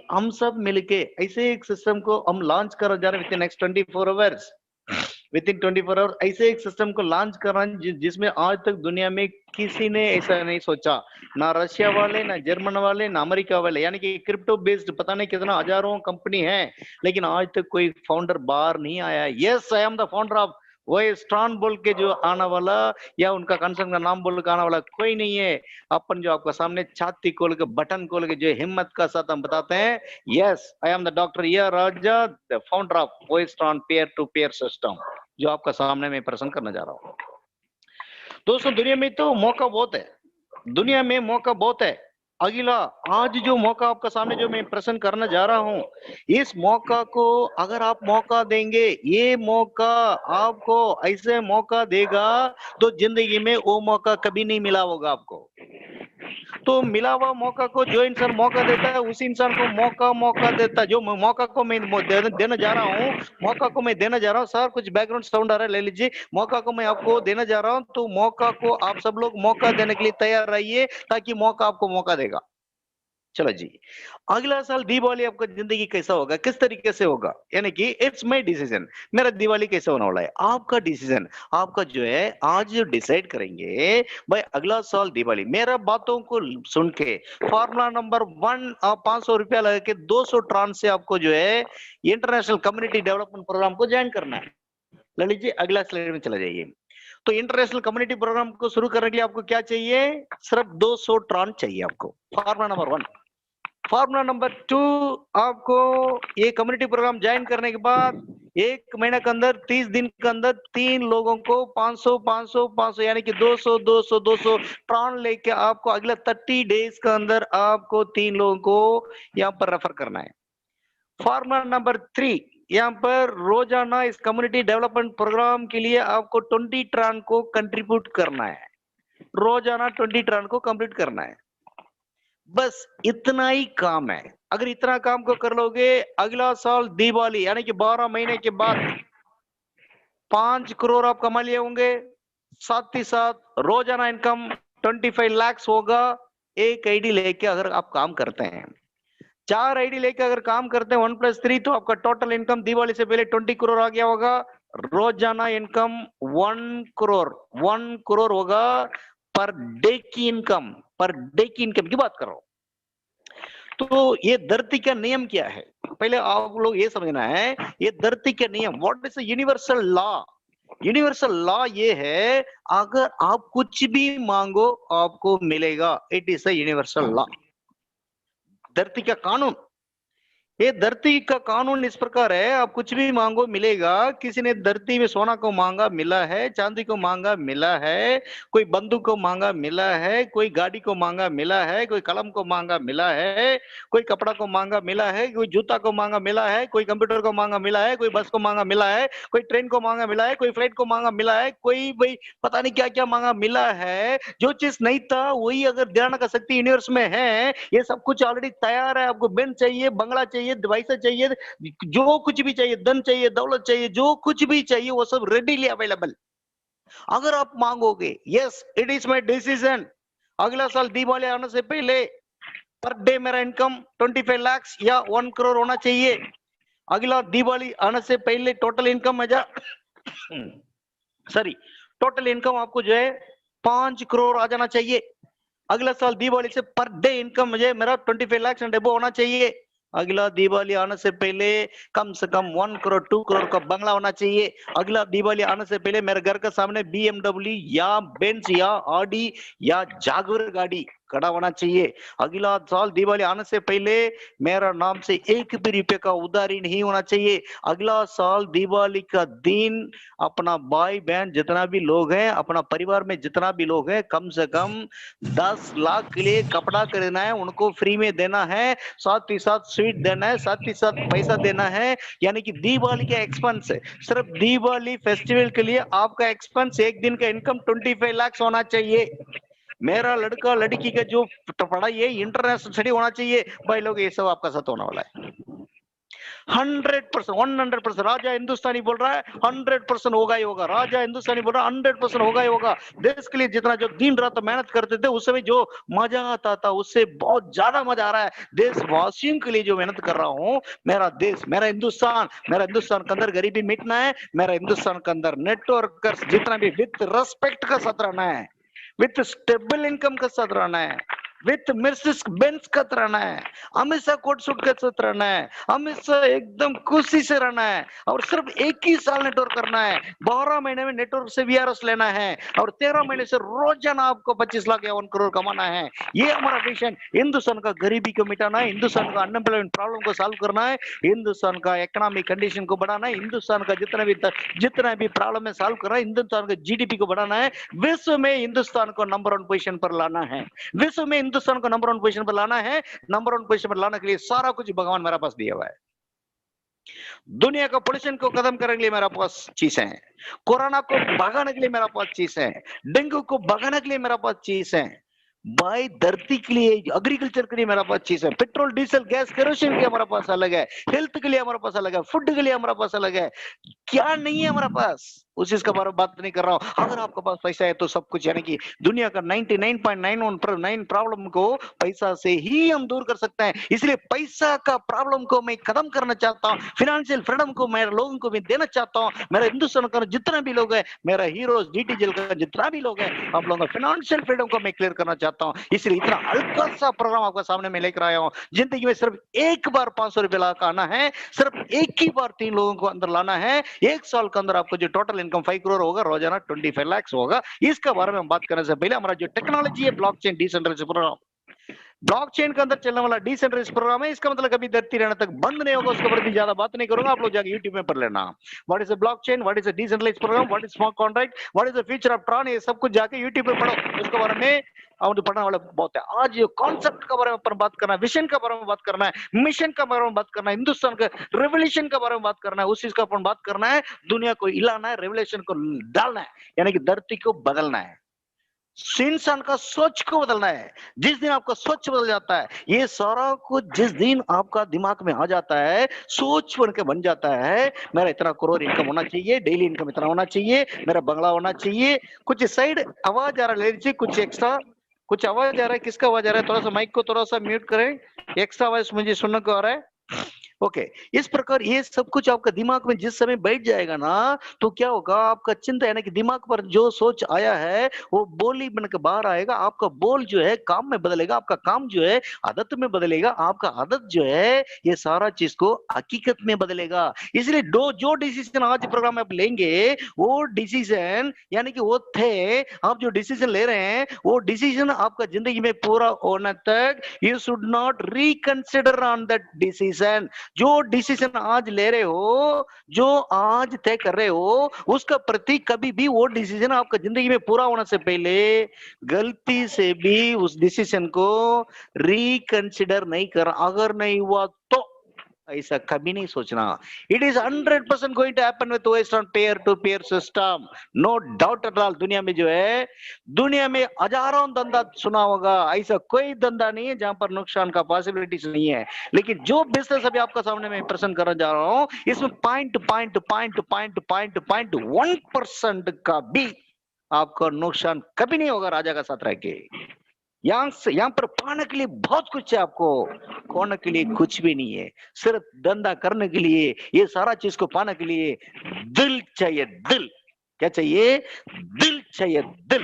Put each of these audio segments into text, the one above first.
हम सब मिलके ऐसे एक सिस्टम को हम लॉन्च कर जा रहे हैं with in next 24 hours. With in 24 hours ऐसे एक सिस्टम को लॉन्च कर रहे हैं जिसमें आज तक दुनिया में किसी ने ऐसा नहीं सोचा, ना रशिया वाले, ना जर्मन वाले, ना अमेरिका वाले। यानी कि क्रिप्टो बेस्ड पता नहीं कितना हजारों कंपनी है, लेकिन आज तक कोई फाउंडर बाहर नहीं आया। Yes, I am the founder of, वो स्ट्रॉन बोल के जो आने वाला या उनका कंसर्न का नाम बोल के आने वाला कोई नहीं है। अपन जो आपका सामने छाती खोल के बटन खोल के जो हिम्मत का साथ हम बताते हैं, yes I am the doctor या Raja, the founder of Vostron peer to peer system, जो आपका सामने में प्रेजेंट करने जा रहा हूं। दोस्तों, दुनिया में तो मौका बहुत है, दुनिया में मौका बहुत है। अगला आज जो मौका आपका सामने जो मैं प्रेजेंट करने जा रहा हूं, इस मौका को अगर आप मौका देंगे, ये मौका आपको ऐसे मौका देगा तो जिंदगी में वो मौका कभी नहीं मिला होगा आपको। तो मिला हुआ मौका को जो इंसान मौका देता है, उसी इंसान को मौका देता है। जो मौका को मैं देने जा रहा हूँ, मौका को मैं देने जा रहा हूँ। सर कुछ बैकग्राउंड साउंड आ रहा है, ले लीजिए। मौका को मैं आपको देने जा रहा हूँ, तो मौका को आप सब लोग मौका देने के लिए तैयार रहिए, ताकि मौका आपको मौका देगा। चलो जी, अगला साल दिवाली आपका जिंदगी कैसा होगा, किस तरीके से होगा, यानी कि इट्स माय डिसीजन, मेरा दिवाली कैसे होने वाला है, आपका डिसीजन। आपका जो है आज जो डिसाइड करेंगे भाई अगला साल दिवाली, मेरा बातों को सुन के फॉर्मूला नंबर 1 आप 500 रुपया लगा के 200 ट्रांस से आपको जो है इंटरनेशनल कम्युनिटी डेवलपमेंट प्रोग्राम को ज्वाइन करना है। ले लीजिए, अगला स्लाइड में चला जाइए। तो इंटरनेशनल कम्युनिटी प्रोग्राम को शुरू करने के लिए आपको क्या चाहिए, सिर्फ 200 ट्रांस चाहिए आपको। Formula number 1। फॉर्मूला नंबर 2, आपको ये कम्युनिटी प्रोग्राम ज्वाइन करने के बाद 1 महीने के अंदर 30 दिन के अंदर 3 लोगों को 500 500 500 यानी कि 200 200 200 ट्रांस लेके आपको अगले 30 डेज के अंदर आपको 3 लोगों को यहाँ पर रेफर करना है। फॉर्मूला नंबर 3, यहाँ पर रोजाना इस कम्युनिटी डेवलपमेंट प्रोग्राम के लिए आपको 20 ट्रांस को कंट्रीब्यूट करना है। रोजाना 20 ट्रांस को कंप्लीट करना है। बस इतना ही काम है। अगर इतना काम को कर लोगे, अगला साल दिवाली यानी कि 12 महीने के बाद 5 करोड़ आप कमा लिए होंगे। साथ ही साथ रोजाना इनकम 25 लाख होगा। एक आईडी लेके अगर आप काम करते हैं, 4 आईडी लेके अगर काम करते हैं 1+3, तो आपका टोटल इनकम दिवाली से पहले 20 करोड़ आ गया होगा। रोजाना इनकम 1 करोड़ होगा। पर डे की इनकम, पर डे की इनकम की बात करो। तो ये धरती का नियम क्या है, पहले आप लोग ये समझना है। ये धरती के नियम, what is universal law. Universal law ये है, अगर आप कुछ भी मांगो आपको मिलेगा। It is a universal law, धरती का कानून। ये धरती का कानून इस प्रकार है, आप कुछ भी मांगो मिलेगा। किसी ने धरती में सोना को मांगा मिला है, चांदी को मांगा मिला है, कोई बंदूक को मांगा मिला है, कोई गाड़ी को मांगा मिला है, कोई कलम को मांगा मिला है, कोई कपड़ा को मांगा मिला है, कोई जूता को मांगा मिला है, कोई कंप्यूटर को मांगा मिला है, कोई बस को मांगा मिला है, कोई ट्रेन को मांगा मिला है, कोई फ्लाइट को मांगा मिला है, कोई भाई पता नहीं क्या क्या मांगा मिला है। जो चीज नहीं था वही अगर ध्यान का शक्ति यूनिवर्स में है, ये सब कुछ ऑलरेडी तैयार है। आपको बेंच चाहिए, बंगला चाहिए, पैसा चाहिए, जो कुछ भी चाहिए, धन चाहिए, दौलत चाहिए, जो कुछ भी चाहिए वो सब रेडीली अवेलेबल। अगर आप मांगोगे, yes it is my decision, अगला साल दिवाली आने से पहले पर डे मेरा इनकम 25 लाख या 1 करोड़ होना चाहिए। अगला दिवाली आने से पहले total income sorry total income आपको जो है 5 करोड़ आ जाना चाहिए। अगला साल दिवाली से पर डे इनकम मुझे मेरा 25 लाख एंड अबव होना चाहिए। अगला दिवाली आने से पहले कम से कम 1 करोड़ 2 करोड़ का बंगला होना चाहिए। अगला दिवाली आने से पहले मेरे घर के सामने BMW या बेंज या ऑडी या जागुआर गाड़ी खड़ा होना चाहिए। अगला साल दिवाली आने से पहले मेरा नाम से 1 भी रुपए का उधारी नहीं होना चाहिए। अगला साल दिवाली का दिन अपना भाई बहन जितना भी लोग हैं, अपना परिवार में जितना भी लोग हैं, कम से कम 10 लाख के लिए कपड़ा खरीदना है, उनको फ्री में देना है, साथ ही साथ स्वीट देना है, साथ ही साथ पैसा देना है। यानी कि दिवाली का एक्सपेंस है, सिर्फ दिवाली फेस्टिवल के लिए आपका एक्सपेंस एक दिन का इनकम 25 लाख होना चाहिए। मेरा लड़का लड़की का जो पढ़ाई है इंटरनेशनल स्टडी होना चाहिए। भाई लोग ये सब आपका साथ होने वाला है। 100%, 100%। राजा हिंदुस्तानी बोल रहा है 100% होगा ही होगा। राजा हिंदुस्तानी बोल रहा है 100% होगा ही होगा। देश के लिए जितना जो दिन रात मेहनत करते थे उस समय जो मजा आता था उससे बहुत ज्यादा मजा आ रहा है। देशवासियों के लिए जो मेहनत कर रहा हूँ, मेरा देश, मेरा हिंदुस्तान के अंदर गरीबी मिटना है। मेरा हिंदुस्तान के अंदर नेटवर्कर्स जितना भी विथ रेस्पेक्ट का साथ रहना है, विथ स्टेबल इनकम का साथ रहना है, विथ मर्सिडीज बेंज का रहना है, हमेशा कोट सूट के साथ रहना है, हमेशा एकदम खुशी से रहना है। और सिर्फ एक ही साल नेटवर्क करना है, 12 महीने में नेटवर्क से वीआरएस लेना है और 13 महीने से रोजाना आपको 25 लाख या 1 करोड़ कमाना है। ये हमारा विजन। हिंदुस्तान का गरीबी को मिटाना है, हिंदुस्तान का अनएम्प्लॉयमेंट प्रॉब्लम को सॉल्व करना है, हिंदुस्तान का इकोनॉमिक कंडीशन को बढ़ाना है, हिंदुस्तान का जितना भी प्रॉब्लम है सॉल्व करना है, हिंदुस्तान का जीडीपी को बढ़ाना है, विश्व में हिंदुस्तान को नंबर 1 पोजीशन पर लाना है, विश्व में हिंदुस्तान को नंबर 1 पोजीशन पर लाना है। नंबर 1 पोजीशन पर लाने के लिए सारा कुछ भगवान मेरे पास दिया हुआ है। दुनिया का पोल्यूशन को खत्म करने के लिए मेरे पास चीजें हैं, कोरोना को भगाने के लिए मेरे पास चीजें हैं, डेंगू को भगाने के लिए मेरे पास चीजें हैं, भाई धरती के लिए, एग्रीकल्चर के लिए मेरा पास चीज है, पेट्रोल डीजल गैस केरोसिन के लिए हमारा पास अलग है, हेल्थ के लिए हमारा पास अलग है, फूड के लिए हमारा पास अलग है। क्या नहीं है हमारा पास, उस चीज के बारे में बात नहीं कर रहा हूं। अगर आपके पास पैसा है तो सब कुछ, यानी कि दुनिया का 99.919 प्रॉब्लम को पैसा से ही हम दूर कर सकते हैं। इसलिए पैसा का प्रॉब्लम को मैं खत्म करना चाहता हूं, फाइनेंशियल फ्रीडम को मेरे लोगों को भी देना चाहता हूं। मेरा हिंदुस्तान का जितना भी लोग है, मेरा हीरोज डीटीजेल का जितना भी लोग है, आप लोगों का फाइनेंशियल फ्रीडम को मैं क्लियर करना चाहता हूं। इसलिए इतना हल्का सा प्रोग्राम आपके सामने मैं लेकर आया हूं। जिंदगी में सिर्फ एक बार 500 रुपए ला आना है, सिर्फ एक ही बार 3 लोगों को अंदर लाना है। एक साल के अंदर आपको जो टोटल इनकम 5 करोड़ होगा, रोजाना 25 लाख होगा। इसके बारे में हम बात करने से पहले हमारा जो टेक्नोलॉजी है, ब्लॉकचेन डिसेंट्रलाइज्ड प्रोग्राम, ब्लॉकचेन के अंदर चलने वाला डिसेंट्रलाइज्ड प्रोग्राम है। इसका मतलब कभी धरती रहने तक बंद नहीं होगा। उसके ऊपर भी ज्यादा बात नहीं करूंगा, आप लोग जाके यूट्यूब में पढ़ लेना। What is a blockchain, what is a decentralised program, what is smart contract, what is the future of Tron, ये सब कुछ जाके यूट्यूब पे पढ़ो। उसके बारे में और पढ़ने वाले बहुत है। आज ये कॉन्सेप्ट के बारे में अपन बात करना है, विजन के बारे में बात करना है, मिशन के बारे में बात करना है, हिंदुस्तान के रेवोल्यूशन के बारे में बात करना है, उस चीज का अपन बात करना है। दुनिया को हिलाना है, रेवोल्यूशन को डालना है, यानी कि धरती को बदलना है, इंसान का सोच को बदलना है। जिस दिन आपका सोच बदल जाता है, ये सारा कुछ जिस दिन आपका दिमाग में आ जाता है, सोच बन के बन जाता है, मेरा इतना करोड़ इनकम होना चाहिए, डेली इनकम इतना होना चाहिए, मेरा बंगला होना चाहिए। कुछ साइड आवाज आ रहा है, ले लीजिए कुछ एक्स्ट्रा, कुछ आवाज आ रहा है। किसका आवाज आ रहा है? थोड़ा सा माइक को थोड़ा सा म्यूट करें, एक्स्ट्रा आवाज मुझे सुनने को आ रहा है। ओके, इस प्रकार ये सब कुछ आपका दिमाग में जिस समय बैठ जाएगा ना, तो क्या होगा, आपका चिंता यानी कि दिमाग पर जो सोच आया है वो बोली बनकर बाहर आएगा। आपका बोल जो है काम में बदलेगा, आपका काम जो है आदत में बदलेगा, आपका आदत जो है ये सारा चीज को हकीकत में बदलेगा। इसलिए जो डिसीजन आज प्रोग्राम में आप लेंगे, वो डिसीजन यानी कि वो थे, आप जो डिसीजन ले रहे हैं वो डिसीजन आपका जिंदगी में पूरा होने तक you should not reconsider on that decision. जो डिसीजन आज ले रहे हो, जो आज तय कर रहे हो, उसका प्रति कभी भी वो डिसीजन आपका जिंदगी में पूरा होने से पहले गलती से भी उस डिसीजन को रिकंसिडर नहीं कर। अगर नहीं हुआ तो ऐसा कभी नहीं सोचना। It is 100% going to happen with western pair to pair system, no doubt at all. दुनिया में जो है, दुनिया में हजारों धंधा सुना होगा, ऐसा कोई धंधा नहीं है जहां पर नुकसान का पॉसिबिलिटीज नहीं है। लेकिन जो बिजनेस अभी आपका सामने मैं प्रेजेंट करने जा रहा हूं, इसमें पॉइंट 1% का भी आपका नुकसान कभी नहीं होगा राजा का साथ रह के। यहाँ पर पाने के लिए बहुत कुछ है, आपको खोने के लिए कुछ भी नहीं है। सिर्फ धंधा करने के लिए, ये सारा चीज को पाने के लिए दिल चाहिए। दिल क्या चाहिए? दिल चाहिए, दिल।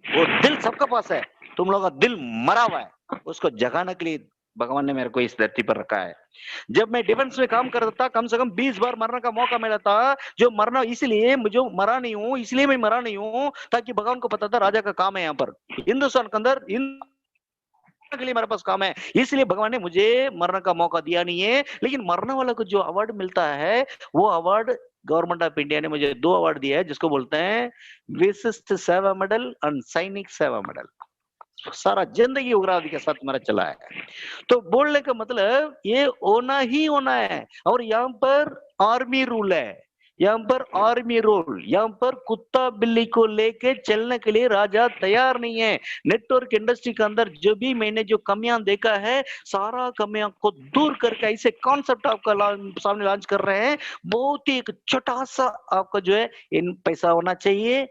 वो दिल सबका पास है, तुम लोगों का दिल मरा हुआ है, उसको जगाने के लिए भगवान ने मेरे को इस धरती पर रखा है। जब मैं डिफेंस में काम करता था, कम से कम 20 बार मरने का मौका मिला था। जो मरना, इसलिए मुझे मरा नहीं हूं, इसलिए मैं मरा नहीं हूं, ताकि भगवान को पता था राजा का काम है यहाँ पर हिंदुस्तान के अंदर के लिए मेरे पास काम है, इसलिए भगवान ने मुझे मरने का मौका दिया नहीं है। लेकिन मरने वाला को जो अवार्ड मिलता है, वो अवार्ड गवर्नमेंट ऑफ इंडिया ने मुझे 2 अवार्ड दिया है, जिसको बोलते हैं विशिष्ट सेवा मेडल और सैनिक सेवा मेडल। सारा जिंदगी उग्रवादी के साथ मेरा चला है। तो बोलने का मतलब ये होना ही होना है। और यहाँ पर आर्मी रूल है, यहाँ पर आर्मी रोल, यहाँ पर कुत्ता बिल्ली को लेके चलने के लिए राजा तैयार नहीं है। नेटवर्क इंडस्ट्री के अंदर जो भी मैंने जो कमियां देखा है, सारा कमियां को दूर करके ऐसे कॉन्सेप्ट आपका सामने लॉन्च कर रहे हैं। बहुत ही एक छोटा सा आपका जो है इन पैसा होना चाहिए,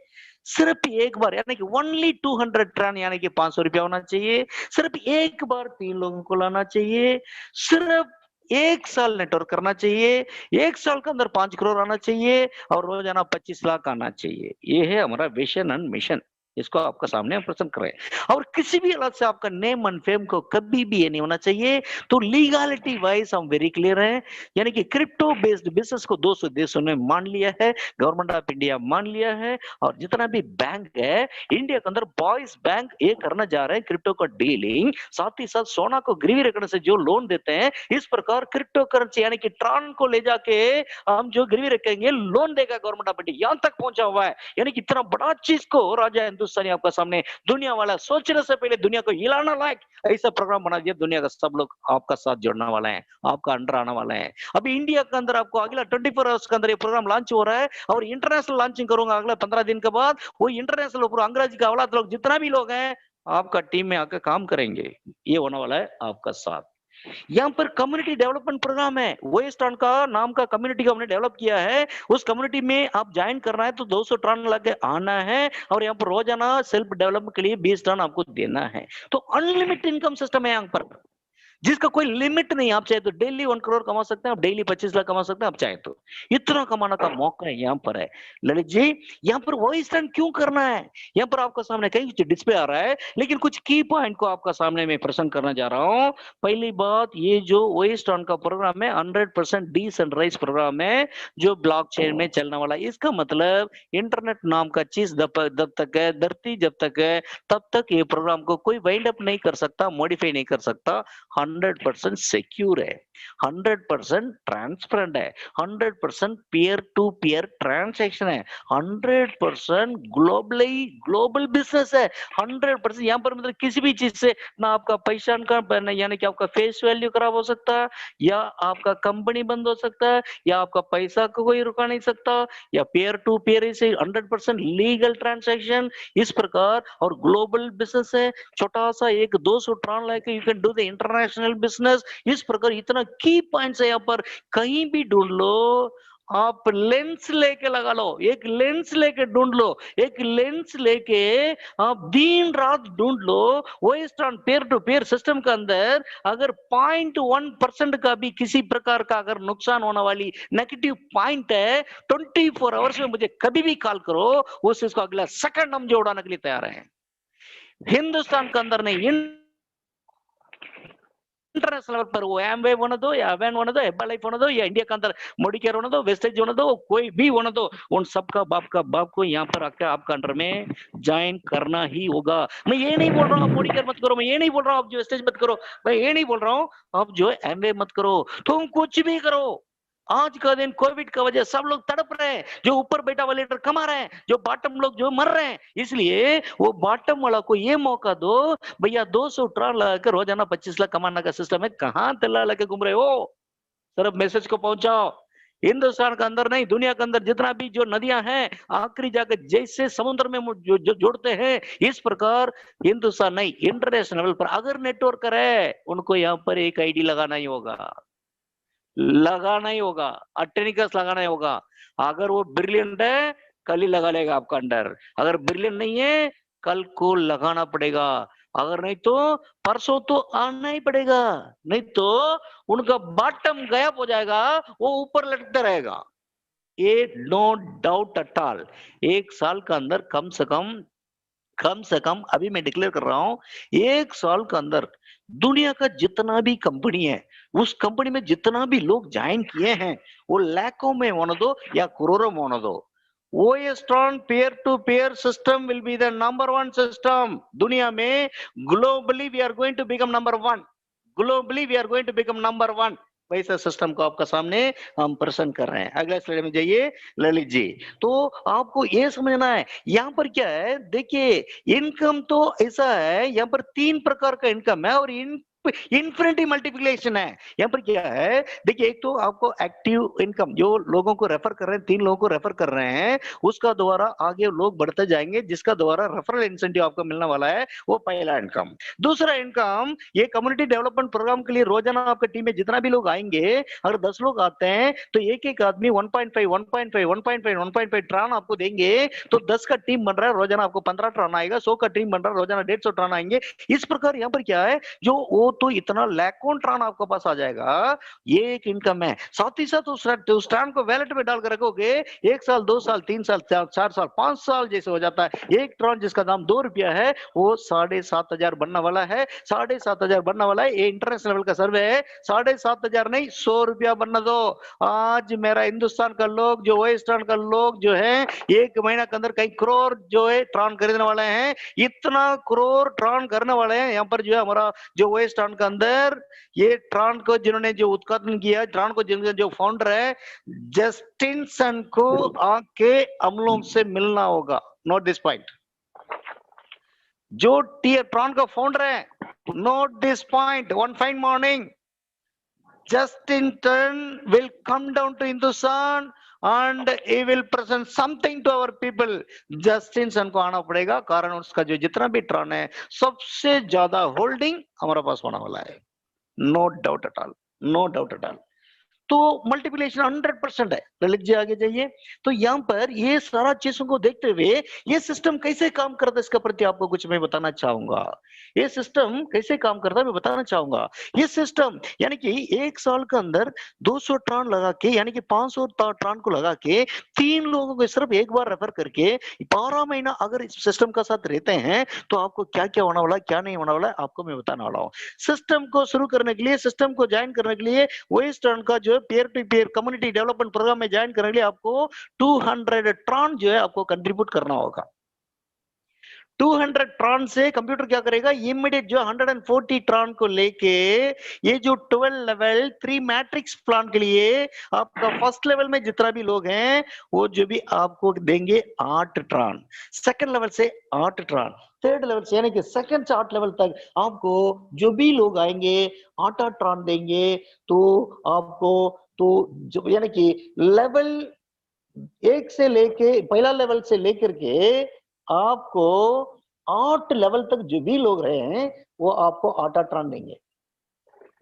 सिर्फ एक बार, यानी कि ओनली 200 टन, यानी कि 500 रुपया होना चाहिए। सिर्फ एक बार 3 लोगों को लाना चाहिए। सिर्फ 1 साल नेटवर्क करना चाहिए। 1 साल के अंदर 5 करोड़ आना चाहिए और रोजाना 25 लाख आना चाहिए। ये है हमारा विजन एंड मिशन। इसको आपका सामने हम प्रेजेंट कर रहे हैं और किसी भी हालत से आपका नेम एंड फेम को कभी भी ये नहीं होना चाहिए। तो लीगलिटी वाइज हम वेरी क्लियर हैं, यानी कि क्रिप्टो बेस्ड बिजनेस को 200 देशों ने मान लिया है, गवर्नमेंट ऑफ इंडिया मान लिया है और जितना भी बैंक है इंडिया के अंदर बॉयज बैंक ये करना जा रहे हैं क्रिप्टो का डीलिंग, साथ ही साथ सोना को गिरवी रखने से जो लोन देते हैं, इस प्रकार क्रिप्टो करेंसी यानी कि ट्रान को ले जाके हम जो गिरवी रखेंगे लोन देगा गवर्नमेंट ऑफ इंडिया, यहां तक पहुंचा हुआ है। यानी कि इतना बड़ा चीज को राजा हिंदुस्तानी आपका सामने दुनिया वाला सोचने से पहले दुनिया को हिलाना लायक ऐसा प्रोग्राम बना दिया। दुनिया का सब लोग आपका साथ जोड़ने वाला है, आपका अंडर आने वाला है। अभी इंडिया के अंदर आपको अगला 24 आवर्स के अंदर ये प्रोग्राम लॉन्च हो रहा है और इंटरनेशनल लॉन्चिंग करूंगा अगला 15 दिन के बाद। वो इंटरनेशनल पूरा अंग्रेजी का औलाद लोग जितना भी लोग हैं आपका टीम में आकर काम करेंगे। ये होने वाला है आपका साथ। यहाँ पर कम्युनिटी डेवलपमेंट प्रोग्राम है, वेस्ट टर्न का नाम का कम्युनिटी को हमने डेवलप किया है। उस कम्युनिटी में आप ज्वाइन करना है तो 200 टन लगे आना है और यहाँ पर रोजाना सेल्फ डेवलपमेंट के लिए 20 टन आपको देना है। तो अनलिमिटेड इनकम सिस्टम है यहाँ पर, जिसका कोई लिमिट नहीं। आप चाहे तो डेली 1 करोड़ कमा सकते हैं, आप डेली 25 लाख कमा सकते हैं, आप चाहे तो इतना कमाने का मौका है यहाँ पर है। ललित जी, यहाँ पर वही स्टैंड क्यों करना है? यहाँ पर आपका सामने कई डिस्प्ले आ रहा है, लेकिन कुछ की पॉइंट को आपका सामने में प्रेजेंट करना जा रहा हूँ। पहली बात, ये जो वही स्टैंड का प्रोग्राम है 100% डिसेंट्रलाइज्ड प्रोग्राम है जो ब्लॉकचेन में चलने वाला है। इसका मतलब इंटरनेट नाम का चीज जब तक है, धरती जब तक है, तब तक ये प्रोग्राम को कोई वाइंड अप नहीं कर सकता, मॉडिफाई नहीं कर सकता। 100% सिक्योर है, 100% ट्रांसपेरेंट है, 100% पीयर टू पीयर ट्रांजैक्शन है, 100% ग्लोबल बिजनेस है। 100% यहाँ पर मतलब किसी भी चीज से ना आपका पहचान का यानी कि आपका फेस वैल्यू खराब हो सकता है, या आपका कंपनी बंद हो सकता है, या आपका पैसा को कोई रुका नहीं सकता, या पीयर टू पीयर से 100% लीगल ट्रांजैक्शन इस प्रकार। और ग्लोबल बिजनेस है, छोटा सा एक 200 ट्रान लेके you can do the international business. इस प्रकार इतना की पॉइंट्स है यहाँ पर, कहीं भी ढूंढ लो। आप लेंस लेके लगा लो, एक लेंस लेके ढूंढ लो, एक लेंस लेके आप दिन रात ढूंढ लो। Vostron peer to pair system के अंदर अगर 0.1% का भी किसी प्रकार का अगर नुकसान होने वाली नेगेटिव पॉइंट है, 24 आवर्स में मुझे कभी भी कॉल करो, उस इसको अगला सेकंड हम जो उड़ाने के लिए तैयार हैं। हिंदुस्तान के अंदर नहीं, इंटरनेशनल लेवल पर वो एमवे होने दो या अवेन होने दो, हेबा लाइफ होने दो या इंडिया के अंदर मोडिकेयर होने दो, वेस्टेज होने दो, कोई भी होने दो, उन सबका बाप को यहाँ पर आकर आपका अंडर में ज्वाइन करना ही होगा। मैं ये नहीं बोल रहा हूँ आप मोडिकेयर मत करो, मैं ये नहीं बोल रहा हूँ आप जो वेस्टेज मत करो, मैं ये नहीं बोल रहा हूँ आप जो एमवे मत करो, तुम कुछ भी करो। आज का दिन कोविड का वजह सब लोग तड़प रहे हैं, जो ऊपर बैठा वाले लीडर कमा रहे हैं, जो बॉटम लोग जो मर रहे हैं। इसलिए वो बॉटम वाला को ये मौका दो, भैया 200 ट्राल लगाकर रोजाना 25 लाख कमाने का सिस्टम है, कहां तल्ला लगे घूम रहे हो? सिर्फ मैसेज को पहुंचाओ। हिंदुस्तान के अंदर नहीं, दुनिया के अंदर जितना भी जो नदियां हैं आखिरी जाकर जैसे समुद्र में जो जोड़ते हैं, इस प्रकार हिंदुस्तान नहीं, इंटरनेशनल लेवल पर अगर नेटवर्क है उनको यहाँ पर एक आईडी लगाना ही होगा, लगाना ही होगा, अटेनिकस लगाना ही होगा। अगर वो ब्रिलियंट है कल ही लगा लेगा आपका अंडर, अगर ब्रिलियंट नहीं है कल को लगाना पड़ेगा, अगर नहीं तो परसों तो आना ही पड़ेगा, नहीं तो उनका बॉटम गायब हो जाएगा, वो ऊपर लटकता रहेगा। ये नो डाउट एट ऑल। 1 साल के अंदर कम से कम अभी मैं डिक्लेयर कर रहा हूं, 1 साल के अंदर दुनिया का जितना भी कंपनी है, उस कंपनी में जितना भी लोग ज्वाइन किए हैं, वो लाखों में होने दो या करोड़ों में होने दो, OSTRON peer to peer system will be the number one system दुनिया में। Globally we are going to become number one, globally we are going to become number one. वैसा सिस्टम को आपका सामने हम प्रसन्न कर रहे हैं। अगला स्लाइड में जाइए ललित जी। तो आपको ये समझना है यहाँ पर क्या है, देखिए इनकम तो ऐसा है, यहाँ पर 3 प्रकार का इनकम है और इन इन्फिनिटी मल्टीप्लिकेशन है। यहाँ पर क्या है, देखिए एक तो आपको एक्टिव इनकम जो लोगों को रेफर कर रहे हैं, 3 लोगों को रेफर कर रहे हैं, उसका द्वारा आगे लोग बढ़ते जाएंगे, जिसका द्वारा रेफरल इंसेंटिव आपको मिलने वाला है, वो पहला इनकम। दूसरा इनकम, ये कम्युनिटी डेवलपमेंट प्रोग्राम के लिए रोजाना आपके टीम में जितना भी लोग आएंगे, अगर 10 लोग आते हैं तो एक एक आदमी 1.5 ट्रान आपको देंगे, तो 10 का टीम बन रहा है, रोजाना आपको 15 ट्रान आएगा, 100 का टीम बन रहा है, रोजाना 150 ट्रान आएंगे। इस प्रकार यहाँ पर क्या है, जो वो तो इतना लाखों ट्रान आपके पास आ जाएगा, ये एक इनकम है। साथ ही साथ उस ट्रान को वैलेट में डाल कर रखोगे, 1 साल 2 साल 3 साल 4 साल 5 साल जैसे हो जाता है। एक ट्रान जिसका दाम 2 रुपया है, वो 7,500 बनने वाला है, 7,500 बनने वाला है। ये इंटरनेशनल लेवल का सर्वे है, 7,500 नहीं 100 रुपया बनना दो। आज मेरा हिंदुस्तान का लोग जो वेस्टर्न का लोग जो है, 1 महीना के अंदर कई करोड़ जो है ट्रान खरीदने वाले हैं, इतना करोड़ ट्रान करने वाले हैं। यहाँ पर जो है हमारा जो वेस्टर्न के अंदर ये ट्रान को जिन्होंने जो उत्पादन किया, ट्रान को जिन्होंने जो फाउंडर है, जस्टिन सन को आके हम लोग से मिलना होगा। नोट दिस पॉइंट, जो ट्रान का फाउंडर है, note this point, one fine morning Justin Turn will come down to Hindustan and he will present something to our people. Justin Sun को आना पड़ेगा, कारण उसका जो जितना भी ट्रान है, सबसे ज्यादा होल्डिंग हमारा पास होने वाला है। No doubt at all, no doubt at all. तो मल्टीप्लिकेशन 100% है। ललित जी आगे जाइए। तो यहाँ पर ये सारा चीजों को देखते हुए ये सिस्टम कैसे काम करता है, इसके प्रति आपको कुछ मैं बताना चाहूंगा। ये सिस्टम कैसे काम करता है मैं बताना चाहूंगा। ये सिस्टम यानी कि 1 साल के अंदर 200 ट्रान लगा के, यानी कि 500 ट्रान को लगा के 3 लोगों को सिर्फ एक बार रेफर करके 12 महीना अगर इस सिस्टम का साथ रहते हैं, तो आपको क्या क्या होने वाला है, क्या नहीं होने वाला है, आपको मैं बताने वाला हूँ। सिस्टम को शुरू करने के लिए, सिस्टम को ज्वाइन करने के लिए, वेस्टर्न का जो peer to peer community development program में ज्वाइन करने के लिए आपको 200 ट्रान जो है आपको कंट्रीब्यूट करना होगा। 200 ट्रान से कंप्यूटर क्या करेगा, इमीडिएट जो 140 ट्रान को लेके ये जो 12 लेवल 3 मैट्रिक्स प्लान के लिए आपका फर्स्ट लेवल में जितना भी लोग हैं, वो जो भी आपको देंगे 8 ट्रान, सेकंड लेवल से 8 ट्रान, थर्ड लेवल से यानी कि सेकंड से 8 लेवल तक आपको जो भी लोग आएंगे 8 ट्रान देंगे। तो आपको तो जो यानी कि लेवल 1 से लेके, पहला लेवल से लेकर के आपको 8 लेवल तक जो भी लोग रहे हैं, वो आपको 8 ट्रान देंगे।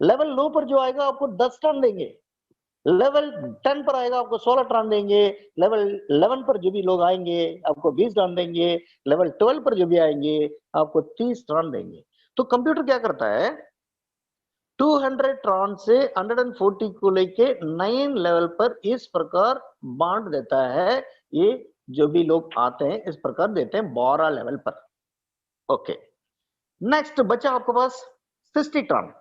लेवल लो पर जो आएगा आपको 10 ट्रान देंगे। लेवल 10 पर आएगा आपको 16 ट्रान देंगे। लेवल 11 पर जो भी लोग आएंगे आपको 20 ट्रान देंगे। लेवल 12 पर जो भी आएंगे आपको 30 ट्रान देंगे। तो कंप्यूटर क्या करता है, 200 ट्रान से 140 को लेके 9 लेवल पर इस प्रकार बांट देता है। ये जो भी लोग आते हैं इस प्रकार देते हैं 12 लेवल पर। ओके, नेक्स्ट बचा आपके पास 60 ट्रान।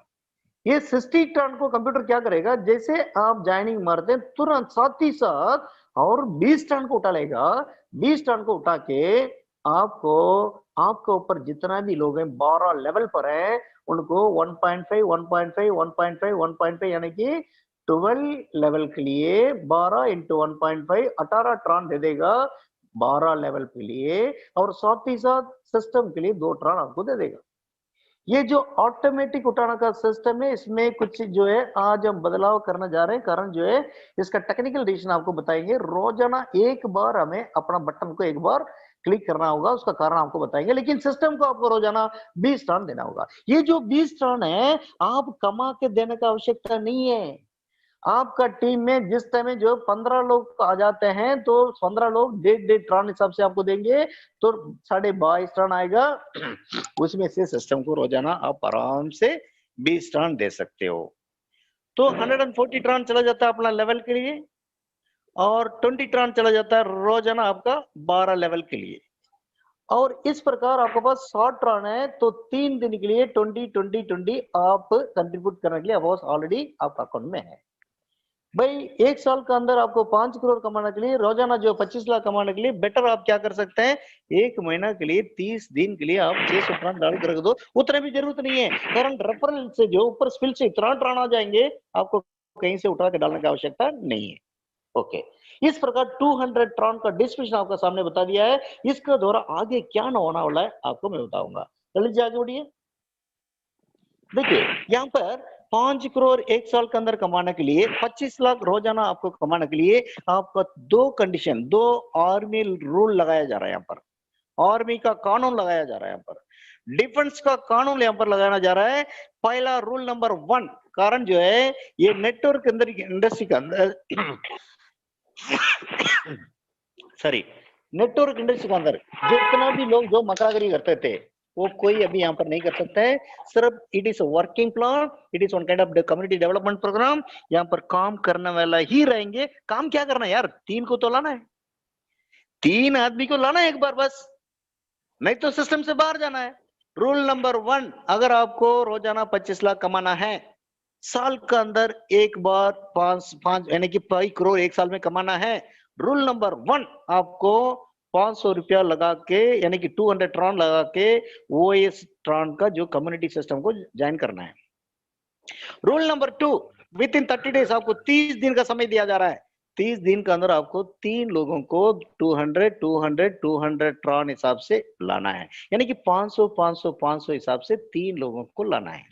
ये 60 ट्रान को कंप्यूटर क्या करेगा, जैसे आप ज्वाइनिंग मारते हैं तुरंत साथ ही साथ और 20 ट्रान को उठा लेगा। 20 ट्रान को उठा के आपको, आपके ऊपर जितना भी लोग हैं 12 लेवल पर हैं, उनको 1.5 1.5 1.5 1.5 यानी कि 12 लेवल के लिए 12 इंटू 1.5 18 ट्रान दे देगा 12 लेवल के लिए, और साथ ही साथ सिस्टम के लिए 2 ट्रान आपको दे देगा। ये जो ऑटोमेटिक उठाने का सिस्टम है, इसमें कुछ जो है आज हम बदलाव करने जा रहे हैं, कारण जो है इसका टेक्निकल डिसीजन आपको बताएंगे। रोजाना एक बार हमें अपना बटन को एक बार क्लिक करना होगा, उसका कारण आपको बताएंगे, लेकिन सिस्टम को आपको रोजाना 20 टर्न देना होगा। ये जो 20 टर्न है आप कमा के देने का आवश्यकता नहीं है। आपका टीम में जिस टाइम में जो 15 लोग आ जाते हैं तो 15 लोग 1.5 टर्न हिसाब से आपको देंगे, तो 22.5 टर्न आएगा। उसमें से सिस्टम को रोजाना आप आराम से 20 टर्न दे सकते हो। तो 140 टर्न चला जाता है अपना लेवल के लिए, और 20 टर्न चला जाता है रोजाना आपका 12 लेवल के लिए। और इस प्रकार आपके पास 100 टर्न है, तो 3 दिन के लिए 20 आप कंट्रीब्यूट करने के लिए ऑलरेडी आपका अकाउंट में है। भाई 1 साल के अंदर आपको 5 करोड़ कमाने के लिए, रोजाना जो 25 लाख कमाने के लिए बेटर आप क्या कर सकते हैं, 1 महीना के लिए 30 दिन के लिए आप 600 टर्न डाल कर रख दो। उतने भी जरूरत नहीं है, कारण रेफरल से जो ऊपर स्पिल से इतना टर्न आ जाएंगे, आपको कहीं से उठा के डालने की आवश्यकता नहीं है। ओके, इस प्रकार 200 ट्रॉन का डिस्क्रिप्शन आपका सामने बता दिया है। इसका द्वारा आगे क्या न होना वाला है आपको मैं बताऊंगा। चलिए आगे बढ़िए। देखिए यहाँ पर 5 करोड़ एक साल के अंदर कमाने के लिए 25 लाख रोजाना आपको कमाने के लिए आपका दो कंडीशन, दो आर्मी रूल लगाया जा रहा है यहाँ पर, आर्मी का कानून लगाया जा रहा है यहाँ पर, डिफेंस का कानून यहाँ पर लगाया जा रहा है। पहला रूल नंबर 1 कारण जो है ये नेटवर्क अंदर इंडस्ट्री के अंदर सॉरी नेटवर्क इंडस्ट्री के अंदर जितना भी लोग जो मकागरी करते थे वो कोई अभी यहाँ पर नहीं कर सकता है। सिर्फ it is working plan, it is one kind of community development program. यहाँ पर काम करने वाला ही रहेंगे। काम क्या करना है यार, 3 को तो लाना है, 3 आदमी को लाना है एक बार बस, नहीं तो सिस्टम से बाहर जाना है। रूल नंबर 1, अगर आपको रोजाना 25 लाख कमाना है, साल के अंदर एक बार 5 यानी कि 5 करोड़ एक साल में कमाना है, रूल नंबर 1 आपको 500 रुपया लगा के यानी कि 200 ट्रॉन लगा के ओएस ट्रॉन का जो कम्युनिटी सिस्टम को ज्वाइन करना है। Rule number 2, with in 30 days आपको 30 दिन का समय दिया जा रहा है। 30 दिन के अंदर आपको 3 लोगों को 200 ट्रॉन हिसाब से लाना है, यानी कि 500 हिसाब से 3 लोगों को लाना है।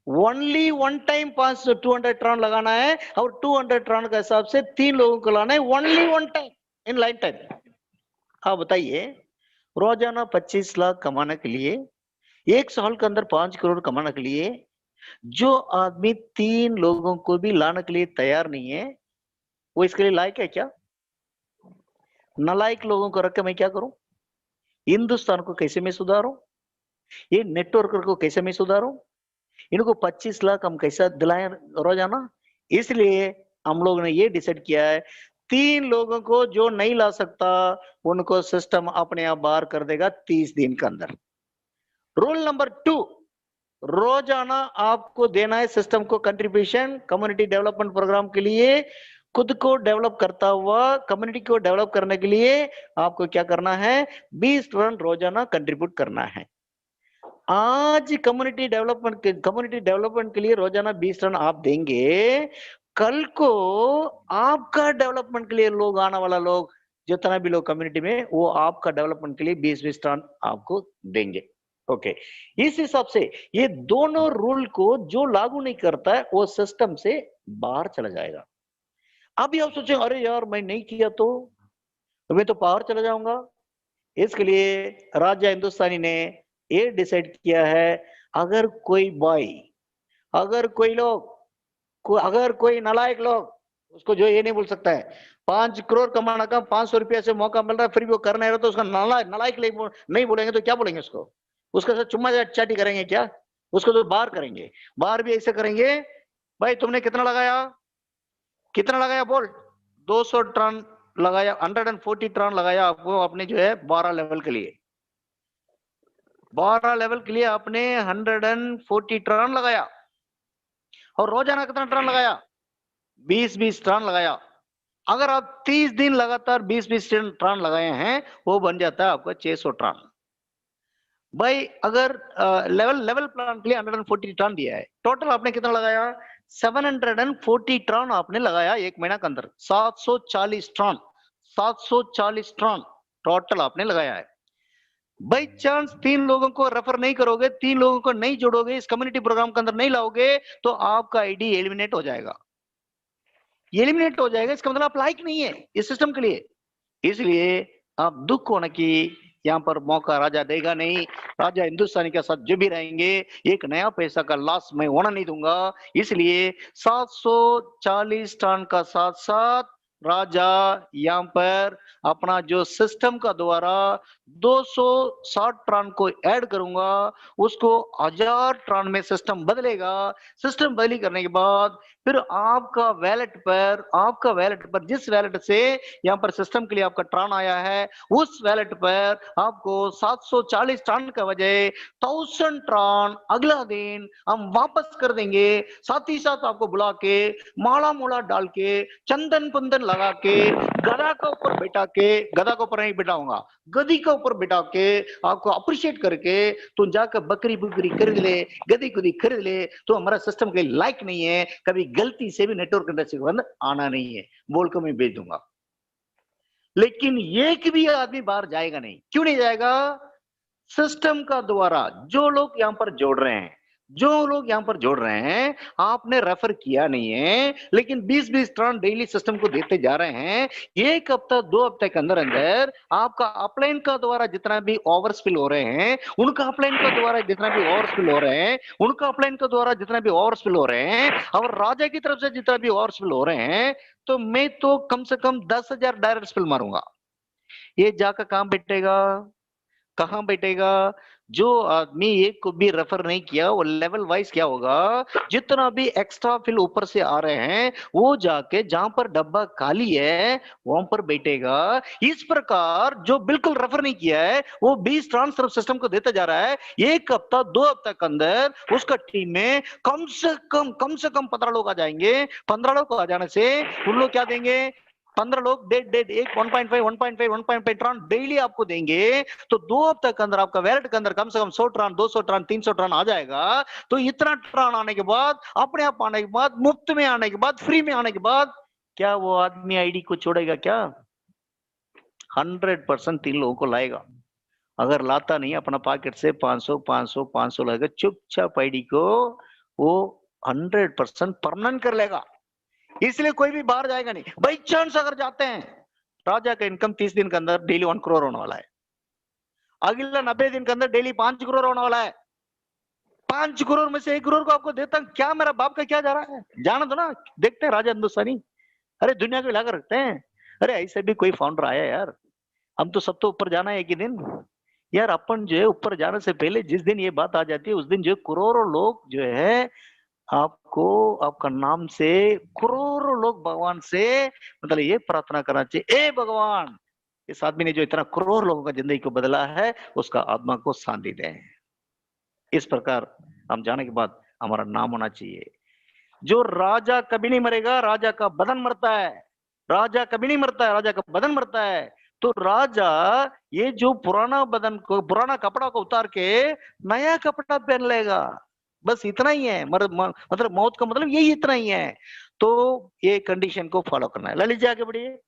ओनली वन टाइम 200 ट्रॉन लगाना है और 200 ट्रॉन का हिसाब से 3 लोगों को लाना है, only one time in life time. हाँ बताइए, रोजाना 25 लाख कमाने के लिए, एक साल के अंदर 5 करोड़ कमाने के लिए जो आदमी 3 लोगों को भी लाने के लिए तैयार नहीं है, वो इसके लिए लायक है क्या? नालायक लोगों को रख के मैं क्या करूं? हिंदुस्तान को कैसे मैं सुधारूं? ये नेटवर्क को कैसे मैं सुधारूं? इनको 25 लाख हम कैसा दिलाएं रोजाना? इसलिए हम लोग ने ये डिसाइड किया है, 3 लोगों को जो नहीं ला सकता उनको सिस्टम अपने आप बाहर कर देगा 30 दिन के अंदर। रूल नंबर 2, रोजाना आपको देना है सिस्टम को कंट्रीब्यूशन कम्युनिटी डेवलपमेंट प्रोग्राम के लिए। खुद को डेवलप करता हुआ कम्युनिटी को डेवलप करने के लिए आपको क्या करना है, 20 टन रोजाना कंट्रीब्यूट करना है। आज कम्युनिटी डेवलपमेंट के लिए रोजाना 20 टन आप देंगे, कल को आपका डेवलपमेंट के लिए लोग आने वाला लोग जितना भी लोग कम्युनिटी में वो आपका डेवलपमेंट के लिए 20 टन आपको देंगे। ओके, इस हिसाब से ये दोनों रूल को जो लागू नहीं करता है वो सिस्टम से बाहर चला जाएगा। अभी आप सोचें अरे यार मैं नहीं किया तो मैं तो बाहर चला जाऊंगा। इसके लिए राजा हिंदुस्तानी ने ये डिसाइड किया है, अगर कोई बॉय, अगर कोई लोग, अगर कोई नालायक लोग, उसको जो ये नहीं बोल सकता है 5 करोड़ कमाना का 500 रुपया से मौका मिल रहा है फिर भी वो कर नहीं रहा, तो उसका नालायक नहीं बोलेंगे तो क्या बोलेंगे उसको? उसका साथ चुम्मा चाटी करेंगे क्या? उसको तो बाहर करेंगे। बाहर भी ऐसे करेंगे, भाई तुमने कितना लगाया, कितना लगाया बोल, 200 टन लगाया, 140 टन लगाया आपको आपने जो है 12 लेवल के लिए, 12 लेवल के लिए आपने 140 टन लगाया और रोजाना कितना टन लगाया, 20-20 टन लगाया। अगर आप 30 दिन लगातार 20-20 टन लगाए हैं वो बन जाता है आपका 600 टन। भाई अगर लेवल प्लान के लिए 140 टन दिया है, टोटल आपने कितना लगाया, 740 टन आपने लगाया एक महीना के अंदर, 740 टन, 740 टन टोटल आपने लगाया है। बाई चांस 3 लोगों को रेफर नहीं करोगे, 3 लोगों को नहीं जोड़ोगे, इस कम्युनिटी प्रोग्राम के अंदर नहीं लाओगे तो आपका आईडी एलिमिनेट हो जाएगा, एलिमिनेट हो जाएगा। इसका मतलब आप लायक नहीं है इस सिस्टम के लिए। इसलिए आप दुख होने की यहाँ पर मौका राजा देगा नहीं। राजा हिंदुस्तानी के साथ जो भी रहेंगे एक नया पैसा का लॉस मैं होना नहीं दूंगा। इसलिए 740 टन का साथ साथ राजा यहाँ पर अपना जो सिस्टम का द्वारा 260 टन को ऐड करूंगा, उसको 1000 टन में सिस्टम बदलेगा। सिस्टम बदली करने के बाद फिर आपका वैलेट पर जिस वैलेट से यहाँ पर सिस्टम के लिए आपका ट्रान आया है उस वैलेट पर आपको 740 टन का बजाय 1000 टन अगला दिन हम वापस कर देंगे। साथ ही साथ आपको बुला के माला मोला डाल के चंदन पंदन लगा के गधा के ऊपर बैठा के, गधा के ऊपर नहीं बिठाऊंगा, गधी के ऊपर बिठा के आपको अप्रिशिएट करके तू जाकर बकरी बुकरी खरीद ले, गधी गुदी खरीद ले, तो हमारा सिस्टम के लायक नहीं है, कभी गलती से भी नेटवर्क इंडस्ट्री के अंदर आना नहीं है बोल कर मैं भेज दूंगा। लेकिन एक भी आदमी बाहर जाएगा नहीं। क्यों नहीं जाएगा? सिस्टम का द्वारा जो लोग यहाँ पर जोड़ रहे हैं, जो लोग यहाँ पर जोड़ रहे हैं, आपने रेफर किया नहीं है, लेकिन 20-20 टर्न डेली सिस्टम को देते जा रहे हैं। एक हफ्ता 2 हफ्ते के अंदर अंदर आपका अपलाइन का द्वारा जितना भी ओवरस्पिल हो रहे हैं, उनका अपलाइन का द्वारा जितना भी ओवरस्पिल हो रहे हैं, उनका अपलाइन का द्वारा जितना भी ओवरस्पिल हो रहे हैं, और राजा की तरफ से जितना भी ओवरस्पिल हो रहे हैं, तो मैं तो कम से कम 10,000 डायरेक्ट स्पिल मारूंगा। ये जाकर कहां बैठेगा, कहां बैठेगा? जो आदमी एक को भी रेफर नहीं किया, वो लेवल वाइज क्या होगा, जितना भी एक्स्ट्रा फिल ऊपर से आ रहे हैं, वो जाके जहां पर डब्बा खाली है वहां पर बैठेगा। इस प्रकार जो बिल्कुल रेफर नहीं किया है, वो 20 ट्रांसफर सिस्टम को देता जा रहा है। एक हफ्ता 2 हफ्ता के अंदर उसका टीम में कम से कम 15 लोग आ जाएंगे। 15 लोग आ जाने से उन लोग क्या देंगे, 15 लोग डेढ़ डेढ़ 1.5 ट्रान डेली आपको देंगे। तो 2 हफ्ते के अंदर आपका वैलेट के अंदर कम से कम 100 ट्रान, 200 ट्रान, 300 ट्रान आ जाएगा। तो इतना ट्रान आने के बाद, अपने आप आने के बाद, मुफ्त में आने के बाद, फ्री में आने के बाद, क्या वो आदमी आईडी को छोड़ेगा क्या? 100% 3 लोगों को लाएगा। अगर लाता नहीं, अपना पॉकेट से 500 लाएगा, चुपचाप आईडी को वो 100% परमानेंट कर लेगा। इसलिए कोई भी बाहर जाएगा नहीं। बाई चांस अगर जाते हैं, राजा का इनकम 30 दिन के अंदर डेली 1 करोड़ होने वाला है। अगला 90 दिन के अंदर डेली 5 करोड़ होने वाला है। 5 करोड़ में से 1 करोड़ को आपको देता, क्या मेरा बाप का क्या जा रहा है? जाना दो ना, देखते हैं राजा हिंदुस्तानी। अरे दुनिया को हिलाकर रखते हैं। अरे ऐसे भी कोई फाउंडर आया यार, हम तो सब तो ऊपर जाना है एक ही दिन यार। अपन जो है ऊपर जाने से पहले जिस दिन ये बात आ जाती है, उस दिन जो करोड़ों लोग जो है आपको, आपका नाम से करोड़ों लोग भगवान से मतलब ये प्रार्थना करना चाहिए, ए भगवान, इस आदमी ने जो इतना करोड़ लोगों का जिंदगी को बदला है, उसका आत्मा को शांति दे। इस प्रकार हम जाने के बाद हमारा नाम होना चाहिए। जो राजा कभी नहीं मरेगा, राजा का बदन मरता है। राजा कभी नहीं मरता है, राजा का बदन मरता है। तो राजा ये जो पुराना बदन को, पुराना कपड़ा को उतार के नया कपड़ा पहन लेगा। बस इतना ही है। मतलब मौत का मतलब यही इतना ही है। तो ये कंडीशन को फॉलो करना है। ललित जी आगे बढ़िए।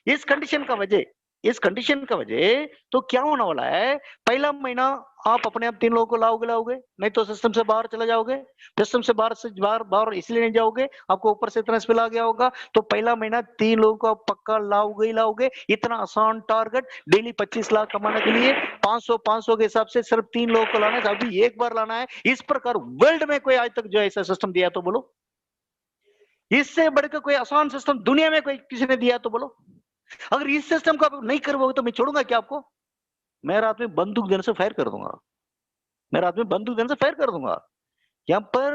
इस कंडीशन का वजह, इस कंडीशन का वजह तो क्या होने वाला है, पहला महीना आप अपने आप 3 लोगों को लाओगे, नहीं तो सिस्टम से बाहर चले जाओगे। सिस्टम से बाहर इसलिए नहीं जाओगे, आपको ऊपर से इतना स्पिल आ गया होगा। तो पहला महीना 3 लोगों को आप पक्का लाओगे ही लाओगे। इतना आसान टारगेट, डेली 25 लाख कमाने के लिए 500 के हिसाब से सिर्फ 3 लोगों को लाना है, अभी एक बार लाना है। इस प्रकार वर्ल्ड में कोई आज तक जो ऐसा सिस्टम दिया तो बोलो, इससे बढ़कर कोई आसान सिस्टम दुनिया में कोई किसी ने दिया तो बोलो। अगर इस सिस्टम को आप नहीं करवाओगे तो मैं छोड़ूंगा क्या आपको? मैं रात में बंदूक देने से फायर कर दूंगा। मैं रात में बंदूक देने से फायर कर दूंगा। यहाँ पर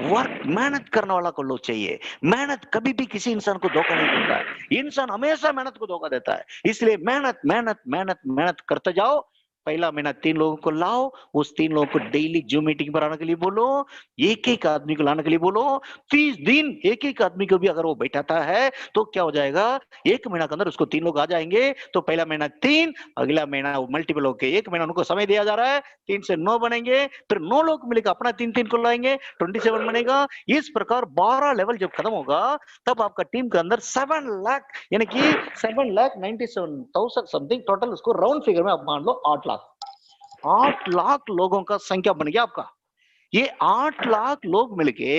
वर्क, मेहनत करने वाला को लोग चाहिए। मेहनत कभी भी किसी इंसान को धोखा नहीं देता है। इंसान हमेशा मेहनत को धोखा देता है। इसलिए मेहनत मेहनत मेहनत मेहनत करते जाओ। पहला महीना 3 लोगों को लाओ, उस 3 लोगों को डेली जूम मीटिंग पर आने के लिए बोलो, एक एक आदमी को लाने के लिए बोलो। 30 दिन एक एक आदमी को भी अगर वो बैठाता है तो क्या हो जाएगा, 1 महीना के अंदर उसको 3 लोग आ जाएंगे। तो पहला महीना 3, अगला महीना मल्टीपल होके 1 महीना उनको समय दिया जा रहा है, 3 से 9 बनेंगे, फिर 9 लोग मिलेगा अपना 3-3 को लाएंगे, 27 बनेगा। इस प्रकार 12 लेवल जब खत्म होगा, तब आपका टीम के अंदर 7 लाख यानी कि 7,97,000 समथिंग टोटल, उसको राउंड फिगर में आप मान लो 8 लाख। 8 लाख लोगों का संख्या बन गया आपका। ये 8 लाख लोग मिलके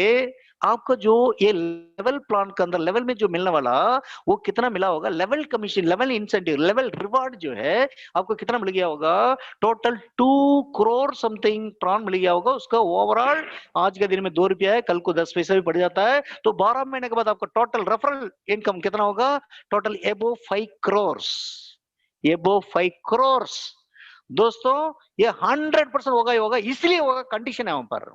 आपका जो ये लेवल प्लान के अंदर लेवल में जो मिलने वाला, वो कितना मिला होगा? Level commission, level incentive, level reward जो है आपको कितना मिल गया होगा? टोटल 2 करोड़ समथिंग ट्रांस मिल गया होगा। उसका ओवरऑल आज के दिन में 2 रुपया है, कल को 10 पैसा भी बढ़ जाता है। तो 12 महीने के बाद आपका टोटल रेफरल इनकम कितना होगा? टोटल एबो 5 करोड़, एबो 5 करोड़। दोस्तों ये 100% होगा ही होगा। इसलिए होगा, कंडीशन है वहां पर।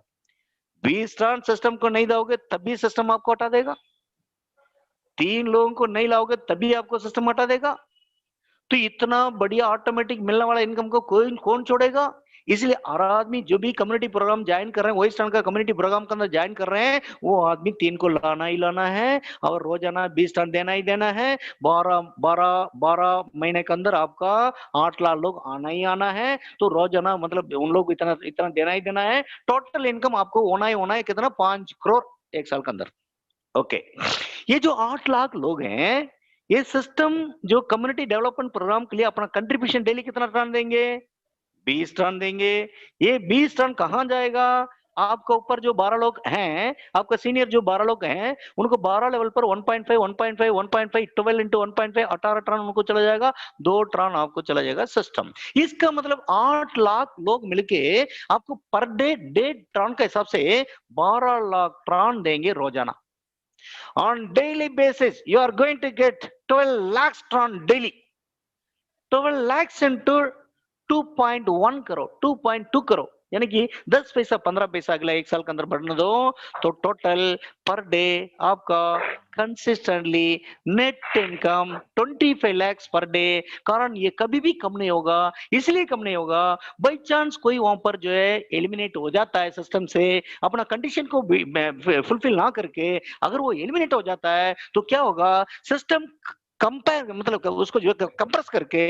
20 टर्न सिस्टम को नहीं दोगे तभी सिस्टम आपको हटा देगा। 3 लोगों को नहीं लाओगे तभी आपको सिस्टम हटा देगा। तो इतना बढ़िया ऑटोमेटिक मिलने वाला इनकम को कोई कौन छोड़ेगा? इसलिए हर आदमी जो भी कम्युनिटी प्रोग्राम ज्वाइन कर रहे हैं, वही स्टैंड का कम्युनिटी प्रोग्राम के अंदर ज्वाइन कर रहे हैं, वो आदमी 3 को लाना ही लाना है और रोजाना 20 टन देना ही देना है। 12 महीने के अंदर आपका 8 लाख लोग आना ही आना है। तो रोजाना मतलब उन लोग इतना इतना देना ही देना है। टोटल इनकम आपको होना ही कितना? 5 करोड़ 1 साल के अंदर। ओके, ये जो 8 लाख लोग हैं, ये सिस्टम जो कम्युनिटी डेवलपमेंट प्रोग्राम के लिए अपना कंट्रीब्यूशन डेली कितना टर्न देंगे? 20 टर्न देंगे। ये 20 टर्न कहाँ जाएगा? आपका ऊपर जो 12 लोग हैं, आपका सीनियर जो 12 लोग हैं, उनको 12 लेवल पर 1.5 1.5 1.5 12 इंटू 1.5 18 टर्न उनको चला जाएगा, 2 टर्न आपको चला जाएगा सिस्टम। इसका मतलब 8 लाख लोग मिलके आपको पर डे टर्न के हिसाब से 12 लाख टर्न देंगे रोजाना। On daily basis, you are going to get 12 lakhs turn daily. 12 lakhs into 2.1 crore, 2.2 crore, यानी कि 10 पैसा 15 पैसा अगला 1 साल के अंदर बढ़ने दो, तो टोटल पर डे आपका consistently net income 25 lakhs per day. कारण ये कभी भी कम नहीं होगा, इसलिए कम नहीं होगा, बाई चांस कोई वहां पर जो है एलिमिनेट हो जाता है सिस्टम से, अपना कंडीशन को फुलफिल ना करके अगर वो एलिमिनेट हो जाता है, तो क्या होगा, सिस्टम कंपेयर मतलब उसको जो कंप्रेस करके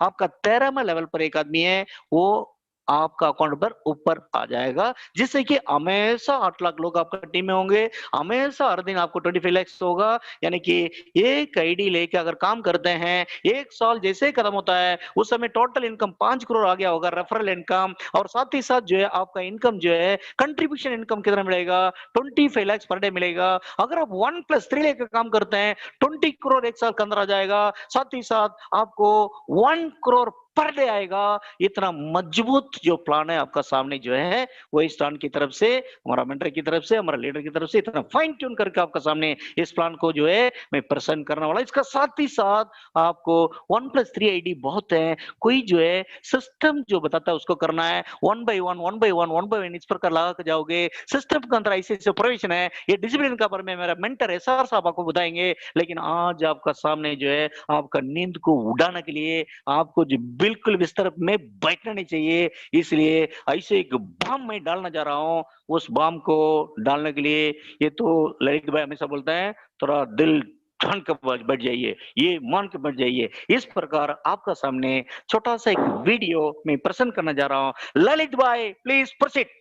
आपका 13वां लेवल पर एक आदमी है, वो आपका अकाउंट पर ऊपर आ जाएगा, जिससे कि हमेशा 8 लाख लोग आपका टीम में होंगे, हमेशा हर दिन आपको 25 लाख होगा। यानी कि एक आईडी लेके अगर काम करते हैं, 1 साल जैसे ही खत्म होता है, उस समय टोटल इनकम 5 करोड़ आ गया होगा, रेफरल इनकम, और साथ ही साथ जो है आपका इनकम जो है कंट्रीब्यूशन इनकम कितना मिलेगा, 25 लाख पर डे मिलेगा। अगर आप 1+3 लेकर काम करते हैं, 20 करोड़ 1 साल के अंदर आ जाएगा, साथ ही साथ आपको 1 करोड़ पर डे आएगा। इतना मजबूत जो प्लान है आपका सामने जो है, वो इस प्लान की तरफ से, हमारा मेंटर की तरफ से, हमारा लीडर की तरफ से इतना फाइन ट्यून करके आपका सामने इस प्लान को जो है मैं प्रेजेंट करने वाला। इसका साथ ही साथ आपको 1+3 आईडी बहुत है, कोई जो है सिस्टम जो बताता है उसको करना है, 1 by 1 1 by 1 1 by 1 इस प्रकार लगा के जाओगे। सिस्टम के अंदर ऐसे ऐसे प्रोविजन है, ये डिसिप्लिन का बारे में मेरा मेंटर एसआर साहब आपको बताएंगे। लेकिन आज आपका सामने जो है आपका नींद को उड़ाने के लिए आपको जो बिल्कुल बिस्तर में बैठना नहीं चाहिए, इसलिए ऐसे एक बम मैं डालना जा रहा हूं। उस बम को डालने के लिए ये तो ललित भाई हमेशा बोलते हैं, थोड़ा दिल ठान के बैठ जाइए, ये मान के बैठ जाइए। इस प्रकार आपका सामने छोटा सा एक वीडियो मैं प्रेजेंट करना जा रहा हूं। ललित भाई प्लीज प्रोसीड।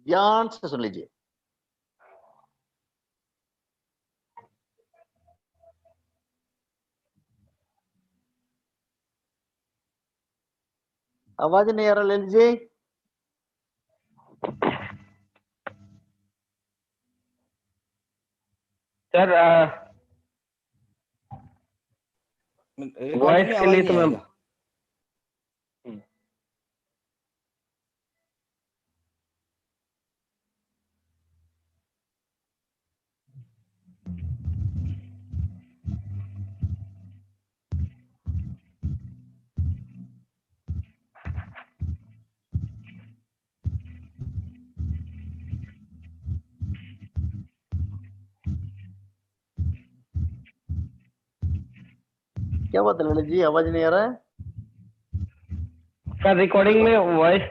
ध्यान से सुन लीजिए। आवाज नहीं आ रहा ललित जी? सर वॉइस के लिए तो मैं क्या बात है ललित जी, आवाज नहीं आ रहा है? सर रिकॉर्डिंग में वॉइस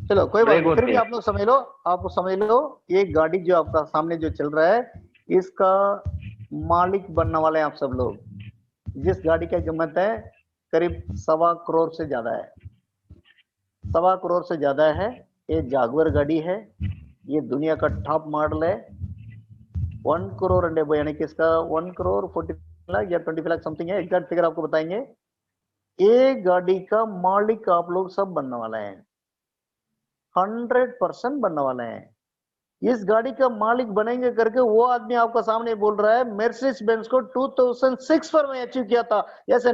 चलो कोई बात नहीं, फिर होती भी है। आप लोग समझ लो, आप समझ लो, ये गाड़ी जो आपका सामने जो चल रहा है, इसका मालिक बनने वाले हैं आप सब लोग। जिस गाड़ी की कीमत है करीब 1.25 करोड़ से ज्यादा है, 1.25 करोड़ से ज्यादा है। ये जागुआर गाड़ी है, ये दुनिया का टॉप मॉडल है। 1 करोड़ यानी कि इसका 1 करोड़ 40 लाख या 25 लाख समथिंग है, एग्जैक्ट फिगर आपको बताएंगे। ये गाड़ी का मालिक आप लोग सब बनने वाले हैं, 100% बनने वाले हैं। इस गाड़ी का मालिक बनेंगे करके वो आदमी आपका सामने बोल रहा है, मर्सिडीज बेंज को 2006 पर मैं अचीव किया था। ऐसे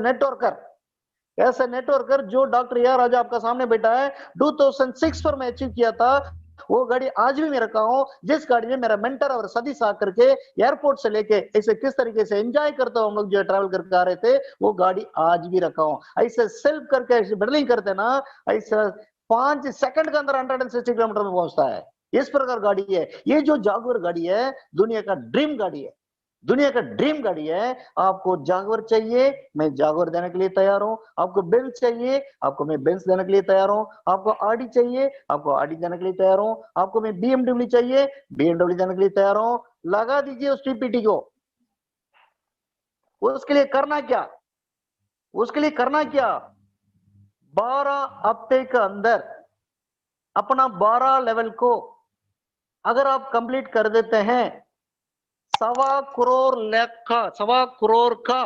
नेटवर्कर जो डॉक्टर यार आज आपका सामने बैठा है, 2006 पर मैं अचीव किया था। वो गाड़ी आज भी मैं रखा हूं, जिस गाड़ी में मेरा मेंटर और सतीश आ करके एयरपोर्ट से लेके ऐसे किस तरीके से एंजॉय करते हो हम लोग जो ट्रैवल करके आ रहे थे, वो गाड़ी आज भी रखा हूं। ऐसे सेल्फ करके ऐसे पेडलिंग करते ना, ऐसा 5 सेकंड के अंदर 160 किलोमीटर में पहुंचता है। इस प्रकार गाड़ी है ये। जो जागुआर गाड़ी है दुनिया का ड्रीम गाड़ी है, दुनिया का ड्रीम गाड़ी है। आपको जागुआर चाहिए, मैं जागुआर देने के लिए तैयार हूं। आपको बेंज चाहिए, आपको मैं बेंज देने के लिए तैयार हूं। आपको आडी चाहिए, आपको आडी देने के लिए तैयार हूं। आपको मैं बीएमडब्ल्यू चाहिए, बीएमडब्ल्यू देने के लिए तैयार हूं। लगा दीजिए उस पीपीटी को। उसके लिए करना क्या, उसके लिए करना क्या, 12 हफ्ते के अंदर अपना 12 लेवल को अगर आप कंप्लीट कर देते हैं, 1.25 करोड़ का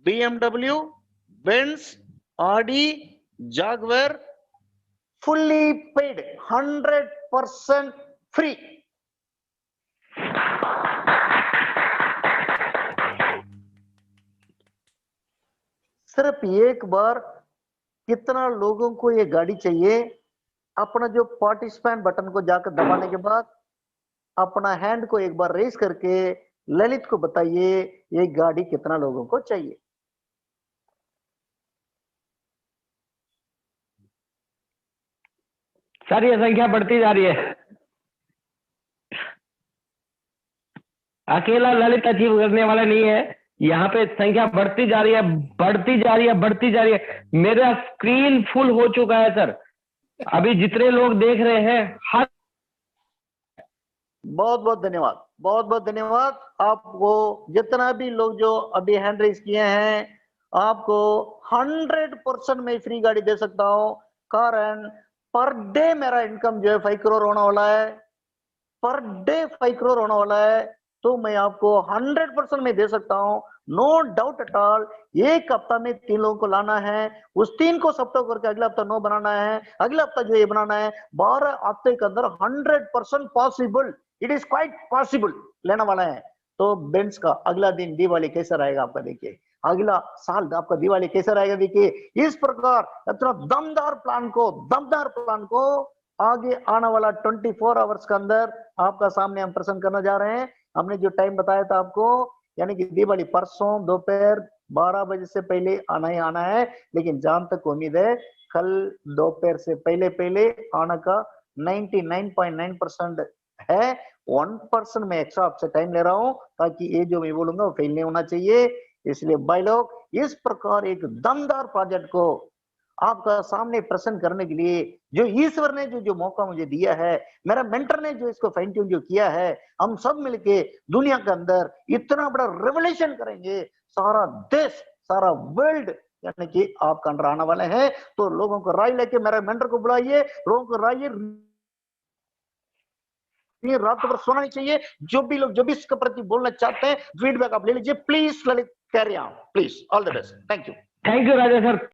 BMW, Benz, Audi, जागवार fully paid, 100% free. सिर्फ एक बार कितना लोगों को ये गाड़ी चाहिए, अपना जो पार्टिसिपेंट बटन को जाकर दबाने के बाद अपना हैंड को एक बार रेस करके ललित को बताइए ये गाड़ी कितना लोगों को चाहिए। सर ये संख्या बढ़ती जा रही है, अकेला ललित अचीव करने वाला नहीं है, यहाँ पे संख्या बढ़ती जा रही है, बढ़ती जा रही है, बढ़ती जा रही है। मेरा स्क्रीन फुल हो चुका है सर, अभी जितने लोग देख रहे हैं हर। बहुत बहुत धन्यवाद, बहुत बहुत धन्यवाद आपको। जितना भी लोग जो अभी हैंड रेस किए हैं, आपको 100% में फ्री गाड़ी दे सकता हूं, कारण पर डे मेरा इनकम जो है 5 करोड़ होने वाला है, पर डे 5 करोड़ होने वाला है, तो मैं आपको 100% में दे सकता हूं, नो डाउट एट ऑल। एक हफ्ता में 3 लोगों को लाना है, उस 3 को सप्ताह करके अगला हफ्ता 9 बनाना है, अगला हफ्ता जो ये बनाना है 12 हफ्ते के अंदर 100% possible, it is quite possible लेने वाला है। तो बेंच का अगला दिन दिवाली कैसा रहेगा आपका, देखिए अगला साल आपका दिवाली कैसा रहेगा, देखिए इस प्रकार इतना दमदार प्लान को आगे आने वाला 24 आवर्स के अंदर आपका सामने हम प्रेजेंट करना जा रहे हैं। हमने जो टाइम बताया था आपको, यानी कि दिवाली परसों दोपहर 12 बजे से पहले आना ही आना है, लेकिन जहां तक उम्मीद है कल दोपहर से पहले आने का 99.9% है। 1% मैं एक्स्ट्रा आपसे टाइम ले रहा हूं ताकि ये जो मैं बोलूंगा वो फेल नहीं होना चाहिए। इसलिए भाई लोग, इस प्रकार एक दमदार प्रोजेक्ट को आपका सामने प्रेजेंट करने के लिए जो ईश्वर ने जो मौका मुझे दिया है, मेरा मेंटर ने जो इसको फाइन ट्यून जो किया है, हम सब मिलके दुनिया के अंदर इतना बड़ा रेवोल्यूशन करेंगे, सारा देश सारा वर्ल्ड यानी कि आपका अंडर आने वाले हैं। तो लोगों को राय लेके मेरे मेंटर को बुलाइए, लोगों को राय रात भर सोना नहीं चाहिए। जो भी लोग जो भी इसके प्रति बोलना चाहते हैं फीडबैक आप ले लीजिए। Please Lalit carry on, please, all the best, thank you. Thank you Raja sir.